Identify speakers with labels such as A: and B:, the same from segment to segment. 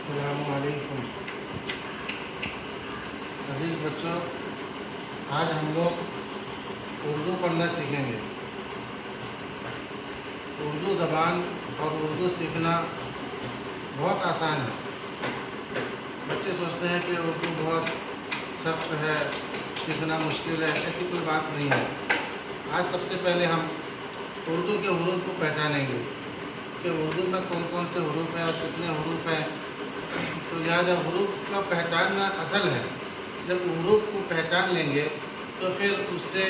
A: السلام علیکم عزیز بچوں، آج ہم لوگ اردو پڑھنا سیکھیں گے۔ اردو زبان اور اردو سیکھنا بہت آسان ہے۔ بچے سوچتے ہیں کہ اردو بہت سخت ہے، سیکھنا مشکل ہے، ایسی کوئی بات نہیں ہے۔ آج سب سے پہلے ہم اردو کے حروف کو پہچانیں گے کہ اردو میں کون کون سے حروف ہیں اور کتنے حروف ہیں۔ تو لہٰذا حروف کا پہچاننا اصل ہے۔ جب حروف کو پہچان لیں گے تو پھر اس سے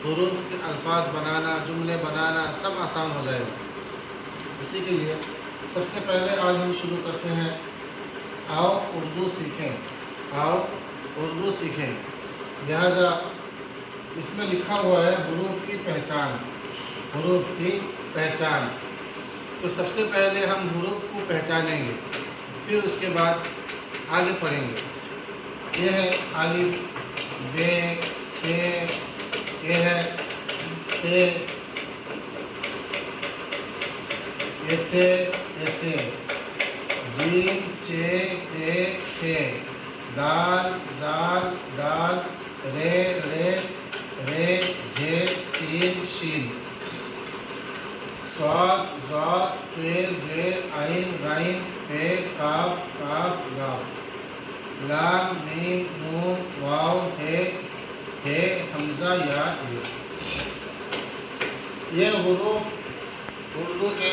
A: حروف کے الفاظ بنانا، جملے بنانا سب آسان ہو جائے گا۔ اسی کے لیے سب سے پہلے آج ہم شروع کرتے ہیں، آؤ اردو سیکھیں، آؤ اردو سیکھیں۔ لہٰذا اس میں لکھا ہوا ہے حروف کی پہچان، حروف کی پہچان۔ تو سب سے پہلے ہم حروف کو پہچانیں گے، پھر اس کے بعد آگے پڑھیں گے۔ یہ ہے الف، ب، ت، یہ ہے ت، یہ ت، ایسے جیم، چ، ٹ، ٹھ، دال، زال، ڈال، رے، رے، رے، جھے، سین، شین، صاد، ضاد، ط، ظ، عین، غین، پ، کاف، کاف، لام، لام، میم، نون، واو، ہ، حمزہ یا یہ حروف اردو کے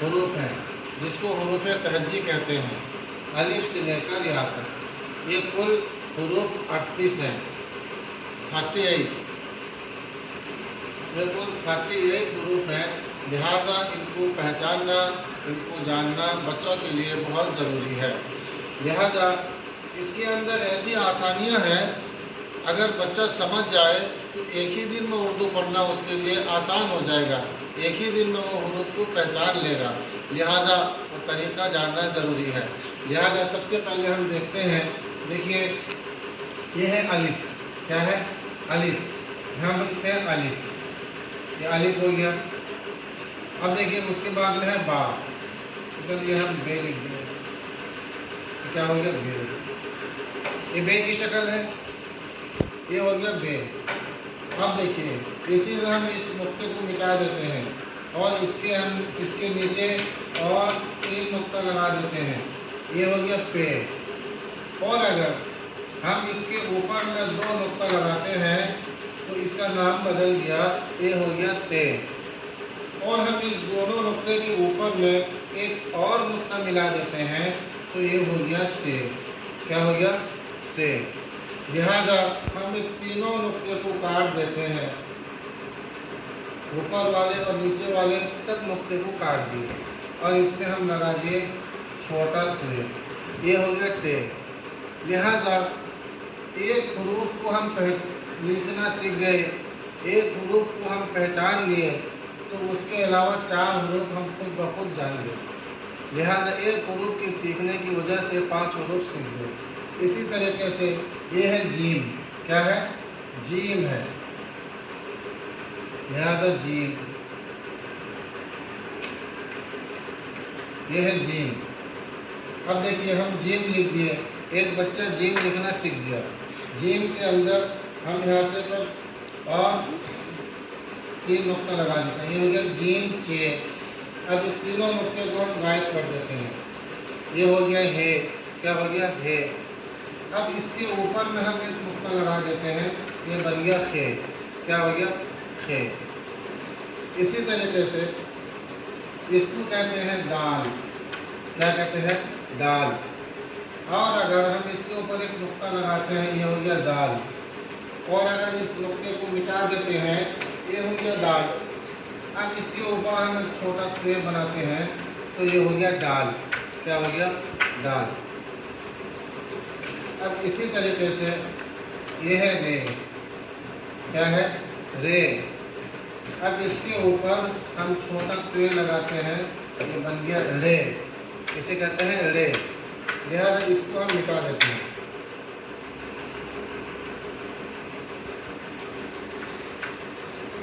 A: حروف ہیں، جس کو حروف تہجی کہتے ہیں، الف سے لے کر یہاں تک۔ یہ کل حروف 38 ہیں، 38، یہ کل 38 حروف ہیں۔ لہٰذا ان کو پہچاننا، ان کو جاننا بچوں کے لیے بہت ضروری ہے۔ لہٰذا اس کے اندر ایسی آسانیاں ہیں، اگر بچہ سمجھ جائے تو ایک ہی دن میں اردو پڑھنا اس کے لیے آسان ہو جائے گا، ایک ہی دن میں وہ حروف کو پہچان لے گا۔ لہٰذا وہ طریقہ جاننا ضروری ہے۔ لہٰذا سب سے پہلے ہم دیکھتے ہیں، دیکھیے یہ ہے الف، کیا ہے؟ الف، یہاں لکھتے ہیں الف، یہ الف ہو گیا۔ اب دیکھیے اس کے بعد میں ہے با، اس کے لیے ہم بے لکھ دیں، کیا ہو گیا؟ بے۔ یہ بے کی شکل ہے، یہ ہو گیا بے۔ اب دیکھیے اسی سے ہم اس نقطے کو مٹا دیتے ہیں اور اس کے نیچے اور 3 نقطہ لگا دیتے ہیں، یہ ہو گیا پے۔ اور اگر ہم اس کے اوپر میں 2 نقطہ لگاتے ہیں تو اس کا نام بدل گیا، یہ ہو گیا تے۔ اور ہم اس دونوں نقطے کے اوپر میں ایک اور نقطہ ملا دیتے ہیں تو یہ ہو گیا سے۔ کیا ہو گیا؟ سے۔ لہٰذا ہم اس تینوں نقطے کو کاٹ دیتے ہیں، اوپر والے اور نیچے والے سب نقطے کو کاٹ دیے اور اس میں ہم لگا دیے چھوٹا تے، یہ ہو گیا ٹے۔ لہٰذا ایک حروف کو ہم لکھنا سیکھ گئے، ایک حروف کو ہم پہچان لیے تو اس کے علاوہ 4 حروف ہم خود بخود جان گئے۔ لہٰذا ایک حروف کی سیکھنے کی وجہ سے 5 حروف سیکھ گئے۔ اسی طریقے سے یہ ہے جیم، کیا ہے؟ جیم ہے، لہٰذا جیم، یہ ہے جیم۔ اب دیکھیے ہم جیم لکھ دیے، ایک بچہ جیم لکھنا سیکھ گیا۔ جیم کے اندر ہم یہاں سے اور 3 نقطہ لگا دیتے ہیں، یہ ہو گیا جیم چے۔ اب اس تینوں نقطے کو ہم غائب کر دیتے ہیں، یہ ہو گیا ہے، کیا ہو گیا؟ ہے۔ اب اس کے اوپر میں ہم ایک نقطہ لگا دیتے ہیں، یہ بن گیا خے، کیا ہو گیا؟ خے۔ اسی طریقے سے اس کو کہتے ہیں دال، کیا کہتے ہیں؟ دال۔ اور اگر ہم اس کے اوپر ایک نقطہ لگاتے ہیں، یہ ہو گیا زال۔ اور اگر اس نقطے کو مٹا دیتے ہیں، یہ ہو گیا دال۔ اب اس کے اوپر ہم ایک چھوٹا تے بناتے ہیں تو یہ ہو گیا ڈال، کیا ہو گیا؟ ڈال۔ اب اسی طریقے سے یہ ہے رے، کیا ہے؟ رے۔ اب اس کے اوپر ہم چھوٹا تے لگاتے ہیں، یہ بن گیا رے، اسے کہتے ہیں رے۔ لہٰذا اس کو ہم مٹا دیتے ہیں۔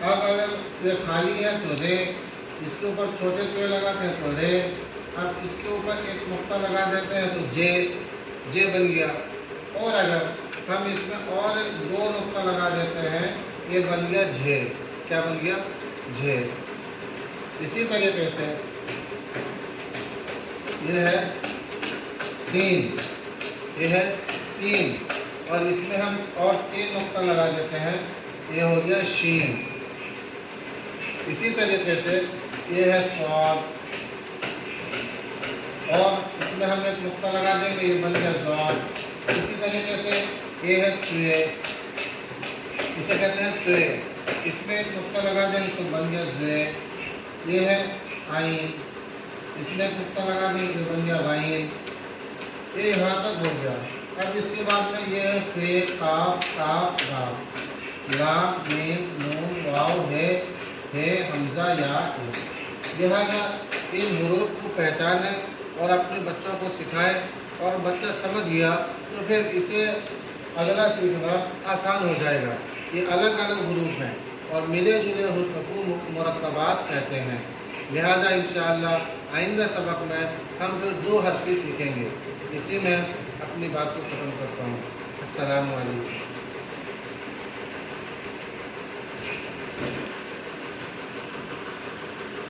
A: اب اگر یہ خالی ہے تو رے، اس کے اوپر چھوٹے تے لگاتے ہیں تو رے، اب اس کے اوپر ایک نقطہ لگا دیتے ہیں تو جے بن گیا، اور اگر ہم اس میں اور 2 نقطہ لگا دیتے ہیں، یہ بن گیا جھے۔ کیا بن گیا؟ جھے۔ اسی طریقے سے یہ ہے سین، یہ ہے سین، اور اس میں ہم اور 3 نقطہ لگا دیتے ہیں، یہ ہو گیا شین۔ اسی طریقے سے یہ ہے صاد، اور اس میں ہم ایک نقطہ لگا دیں گے، یہ بن گیا ضاد۔ اسی طریقے سے یہ ہے توے، اسے کہتے ہیں توے، اس میں ایک نقطہ لگا دیں گے تو بن گیا زوے۔ یہ ہے عین، اس میں ایک نقطہ لگا دیں گے تو بن گیا غین۔ یہ یہاں تک ہو گیا۔ اب اس کے بعد میں یہ ہے فے، قاف، کاف، راف، لام، میم، نون، واو، ہے، حمزہ، یا، لہذا ان حروف کو پہچانیں اور اپنے بچوں کو سکھائیں، اور بچہ سمجھ گیا تو پھر اسے اگلا سیکھنا آسان ہو جائے گا۔ یہ الگ الگ حروف ہیں اور ملے جلے حروف کو مرکبات کہتے ہیں۔ لہذا انشاءاللہ آئندہ سبق میں ہم پھر 2 حرفی سیکھیں گے۔ اسی میں اپنی بات کو ختم کرتا ہوں۔ السلام علیکم۔